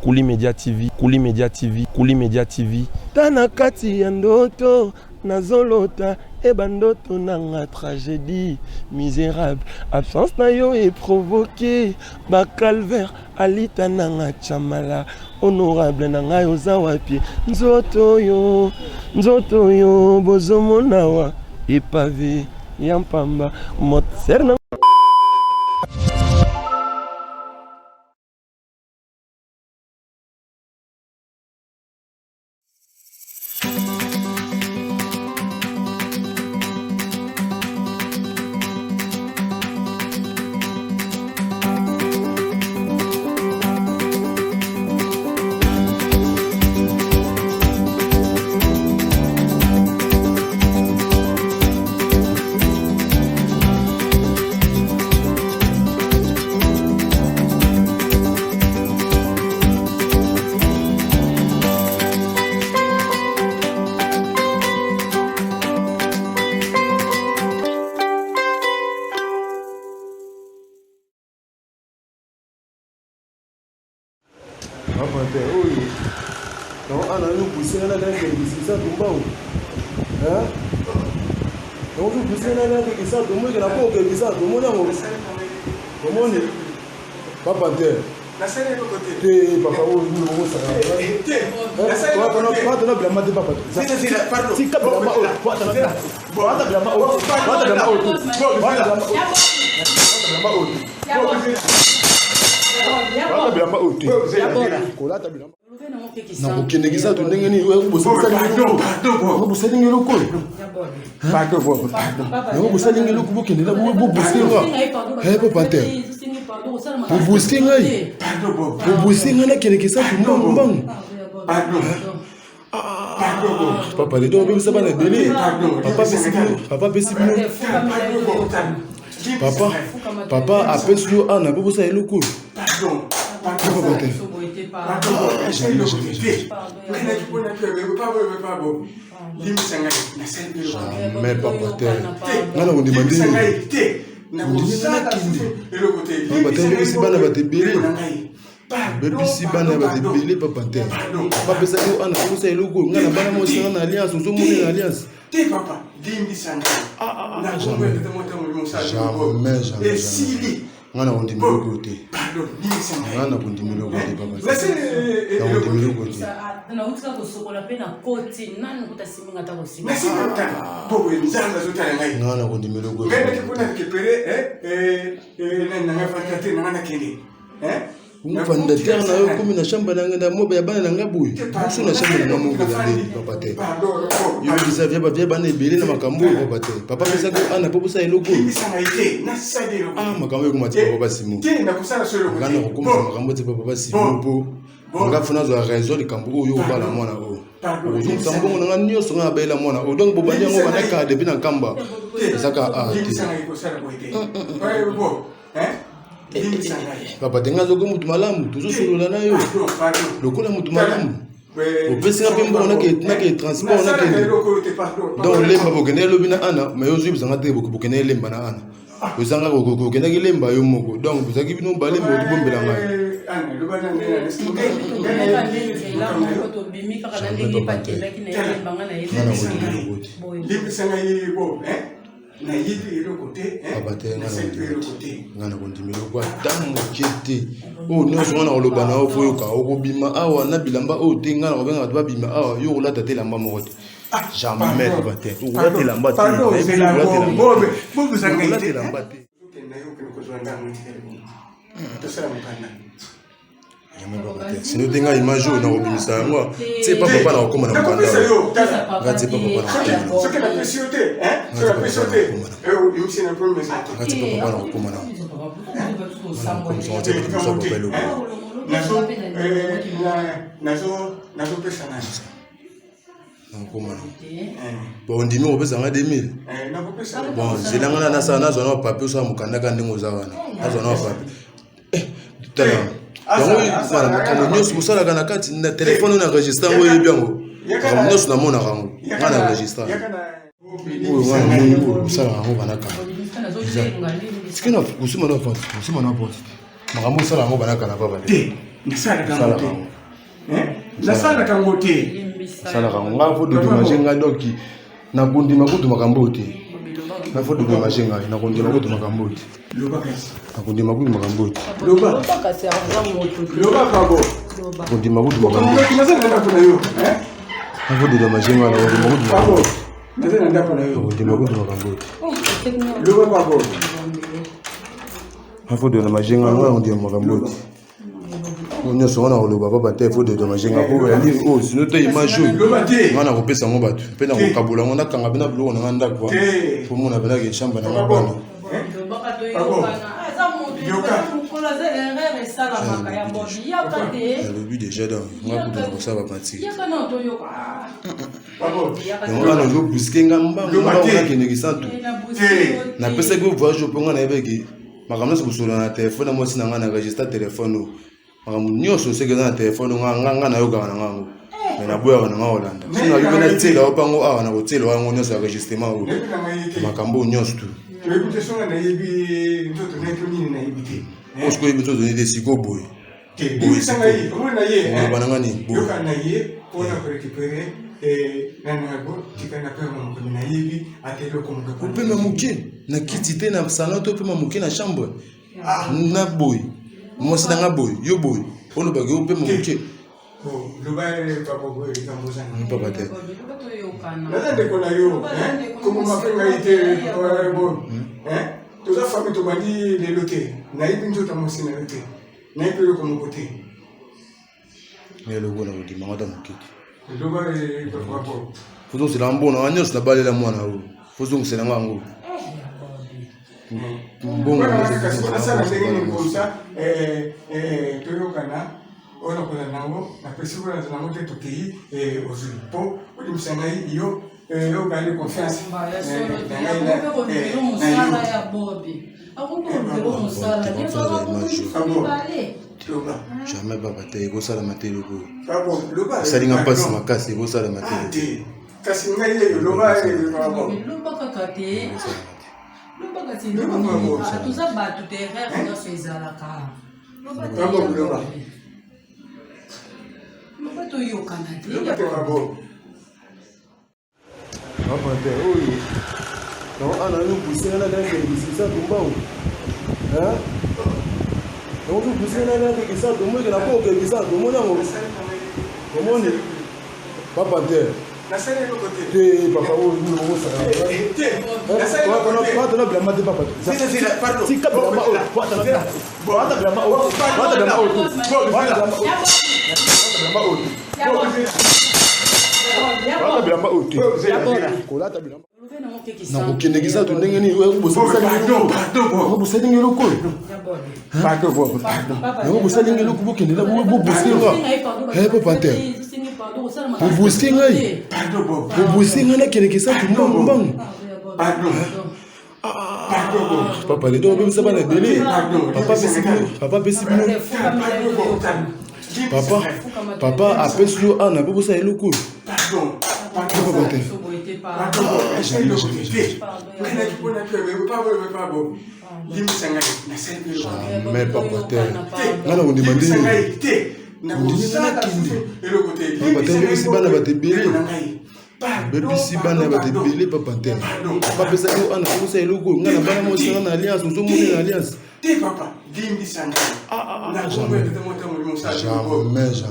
Kuli Media TV, Kuli Media TV, Kuli Media TV. Tanakati ya ndoto nazolota ebandoto nanga tragédie misérable. Absence na yo est provoquée ba calvaire alita nanga chamala. Honorable nanga yo zawapi nzoto yo bozomo nawa epavé yampamba motser na papa les deux ça va les délai papa appelle sur Anna pour ça eloko mais papa on a demandé Baby si bana ba débélé papa terre. Papa pesa yo ana ko sa eloko ngana bana mo sanga na alliance ozo moni na alliance. Te papa dimbi sanga. Na jamais de monter mon salle. Et si ngana on dit milo côté. Pardon, dimbi sanga. Ngana on dit milo côté papa. Laissez na on dit milo côté. Na utika ko sokola pe na côté nanu kutasimi ngata ko sima. Merci papa. Bobo nzanga zotala ngai. Ngana on dit milo côté. Ngana ki pona récupérer na nga fakate na ngana kende. Mfanda terre na yo comme na chamba na ngenda moba ya bana na ngabuyi musu na chamba na moba ya ndeli papa te yo bisa vya bana ebele na makambo papa te papa pesa ko ana popo sa eloko makambo ko mati papa simu ngana ko kuma makambo te papa simu po nga funa zo raison de kambo yo bala mwana o ozo tambongo na nyo so nga bela mwana o donc bobandi ngo bana ka depuis na kamba saka papa tenga zoko mutu malamu tuzo solola na yo lokola mutu malamu opesi nga pembo na ke transport na ke donc lemba bokene lobina ana mais yo zubi zanga te bokene lemba na ana ozanga kokena ki lemba yo moko donc bozaki bino bale mo to bombela ngai ana lobana ngena na yidi le côté ngana kondimelo kwa damu kete o nyonso wana olobana ofoyoka okobima awa na bilamba o te ngana kobenga ba bima awa yo kolata te lamba moko te jamais bate kolata lamba te kolata lamba te sinon tenga image na obimisa moi c'est pas papa na okoma na mukanda ngati papa na ce que la précioté c'est la précioté et aussi na premier message ngati papa na okoma na nazo pesa na bon ndimi opesa nga 2000 bon zelanga na sana zona na papier so mukanda ka ndingo za wana azona papier tala yango fana makambo nyonso kosalaka na kati na telefone na registre ngo yebi yango makambo nyonso namona yango nga na registre oyo wana moni oyo kosalaka yango banakana sikina kusima na porte makambo osalaka yango banakana papa te nasala kangote nasala kangote sala kanga fo de majenga doki na kundi makutu makambote na fo de majenga na kundi makutu makambote loba kasi na kundi makutu makambote loba kasi loba kabo kundi makutu makambote nasala ndako na yo na fo de majenga na kundi makutu kabo nasala ndako na yo kundi makutu makambote loba kabo na fo de majenga na kundi makambote on se rend au baba bataille faut de majenga pour aller oh sinon tu image on a repensé mon bateau pe na ko kabula on a kanga bina bulo on nganda kwa pour mon abela ke chamba na mabana le but déjà dans on a pour ça va partir on a jo busquer ngamba on a ke ne kisantu na pesa que voyage pour ngana ebeki makamna so solo na téléphone moi si na ngana registre téléphone nyonso seke na telefone nga na yoka na ngango mais na boya na Hollande sina yo na tsela opango awa na hôtel wango nyonso ya enregistrement o makambo nyonso tu écoute songa na yebi ndoto na toni na yebite parce que ndoto ni des siko boy boy sanga yi o na ye bana ngani boy yoka na ye ona ko récupérer na go tikana pe mo ko na yebi atelo ko mo ko pe mamuke na kitite na salon to pe mamuke na chambre na boy moi c'est dans boy yo boy on le bagay pe mamuke le bail pas boy kamboza pas battre nade ko na yo comme ma fait ngaite bon toute la famille to bandi les lotés na yebi nzo tamosi na loté na yebi ko mo côté mais le gona di mangada mukiti le bail pas bon faut c'est l'ambon on nyos na balela mwana o faut c'est ngango bon kasi na sana ndenge ni komsa toyokana ona kola nango na pesi kola nango te tokei ozuli po odi msangai yo yo bali confiance jamais pas bataille ko sala matelo ko salinga passe makasi ko sala matelo kasi ngai yo loba kakate tuza bato derrière nyonso ezalaka loba toyokana te apate oyo no ana no businga na ndenge bisisa tumbao no no businga na ndenge kisa tumwe na ko ke kisa tumwe na ngo komoni papa te nasale ko te te papa o ni mo sa te nasale ko te papa no blama te papa si pardon si kabla ma o papa no papa blama o papa blama o papa blama o na kokende kisa to ndenge nini wewe kubosala ngelo ko pardon wewe kubosala ngelo ko bokende la wewe bobosinga papa te bobosinga bobosinga na kende kisa to mbang papa le do bimisa bana délai papa pesi papa apesi yo ana bobosa eloko mais papa te ngana on demande bebisi bana batebele bebisi bana batebele papa te papa pesa yo ana bobosa eloko ngana bana mosanga na alliance ozomoni na alliance papa jamais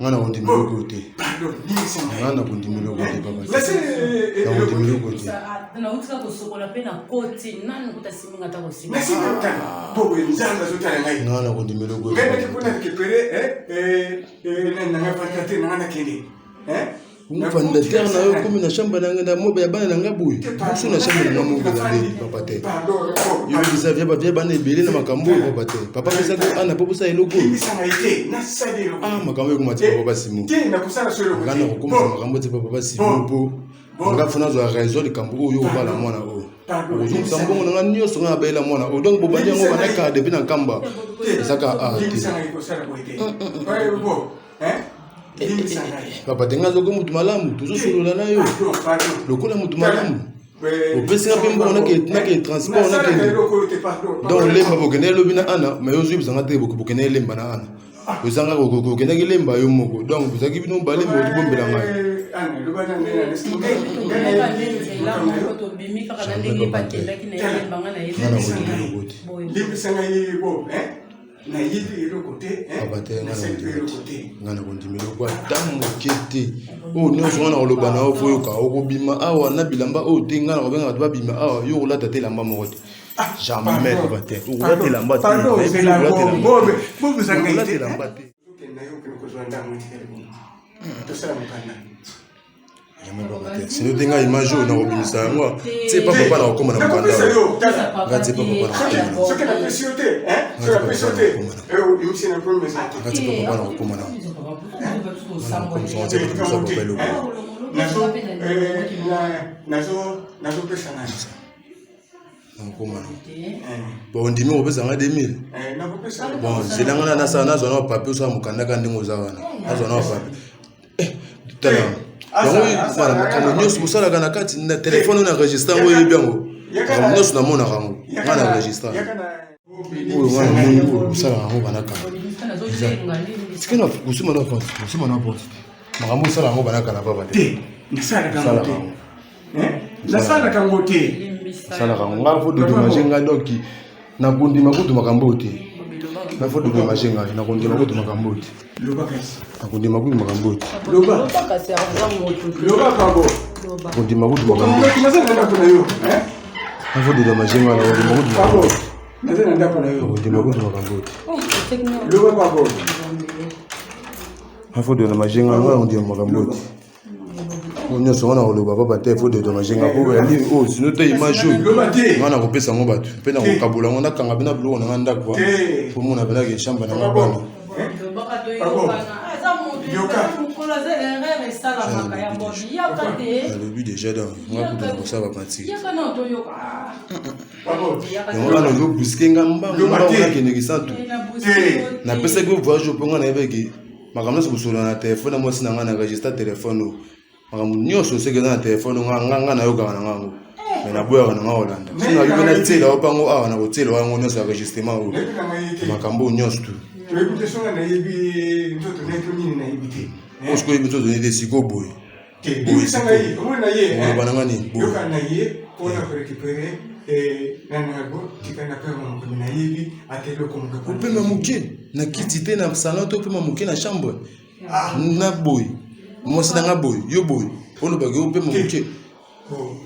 ngana kondimelo kote ngana kondimelo kote papa na kondimelo kote na utika kusokola pe na koti nani kutasimanga ta kusimanga merci bobo nzanga zotala ngai ngana kondimelo kote ngana kipona récupérer na nga patate na nga kende fondateur na yo comme na chambre na ngenda mobe ya bana na ngabuyi musu na chambre na mobe na ndeli papa te yo bisa vya bana ebele na makambo papa te papa pesa ko ana popo sa eloko makambo ko mati papa simu ngana ko komsa makambo te papa simu po nga funa zo raison de kambo yo bala mwana o ozo sambongo na ngani nyonso nga baela mwana o donc bobandi yango bana ka depuis na kamba esaka papa tenga zoko mutu malamu tozosolola na yo lokola mutu malamu opesinga mpe mbongo nake transport nakende donc lemba bokende elobi na ana mais ozwi bizanga te bokende elemba na ana ozanga kokokenda kilemba yo moko donc ozaki bino bale mo tobombela ngai ngana kondimela kwa damu kete o nyonso wana oloba na ofo yoka okobima awa na bilamba o te ngana kobenga bato babima awa yo kolata te lamba moko te jamais bate okolata lamba te sinon tenga image na robinisa yango c'est pas papa na okoma na mukanda ngati papa na ce que la pressioté hein sur la pressioté et il c'est un peu mais ngati papa na okoma na nazo pesana bon ndimi opesa nga 2000 bon zelanga na sana zona na papier so mukanda ka ndingo za wana azona na papier tala yango fala kama nyos musala kana kati na telefone na registre ngo yebiango kama nyos na mona kango ngana registre oyo ngana moni musala ngo banaka sikena kusima na porte makambo sala ngo banaka na baba te nasala kango nasala kango te sala kango ngafo do majenga doki na kundima kutu makambo te na foto de majenga na kundima kutu makambo te akundima kutu makambo te loba kango kundima kutu makambo te na foto de majenga na kundima kutu makambo te nazana ndapo na yo kundima kutu makambo te loba kango na foto de majenga na kundima makambo te on se wana oloba papa te foto de majenga po ya li o sino te image ngana kopesa ngo bato pe na kokabula ngo nakanga bina biloko na nganda kwa po mona bela ke chamba na ngabana le but déjà dans ngakuta ko saba pati yango ana yo busque ngamba ngamba kende kisantu na pesa ko voyage po ngana ebeki makamna so solo na telefone mo sina ngana registre telefone makambo nyonso oseke na telefone nga na yoka na ngango mais na boya na Hollande sina yo na tsela opango awa na hôtel wango nyonso ya enregistrement o makambo nyonso tu reputation na yebi ndoto na nini na yebite osko yebi ndoto ne siko boy boy sanga yi o na ye o bana ngani boy yoka na ye pour na récupérer nana go tikana pe mo na yebi atelo ko mo ko pema muke na kiti te na salon to pema muke na chambre na boy moi c'est dans boy yo boy on le bagay on peut monter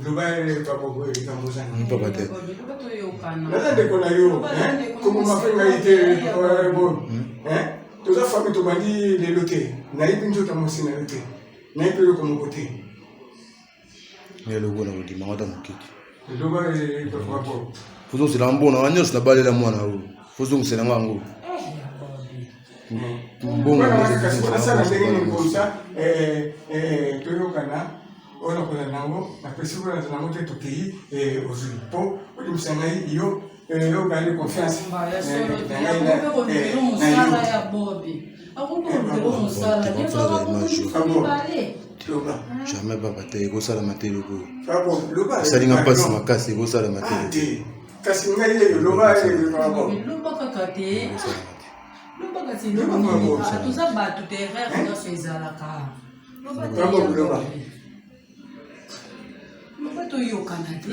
le bail pas beaucoup et comme ça pas pas tête nada de kona yo comme ma fait ngaité bon hein toute la famille to bandi les lotés na ibi nzo tamosi na loté na ibi ko mo côté mais le gona di mangata mokiti le bail pas beaucoup faut c'est l'ambona anyos na balé la mwana ho faut c'est ngango bon ça na ndenge comme ça toyokana ona kola nango na pesi kola nango te tokei ozwi po olimisa ngai yo yokali confiance jamais papa te ekosala matele ko esalinga mpasi makasi ekosala matele kasi ngai ye loba kaka te loba kasi toza bato terreur nyonso ezalaka loba toyokana te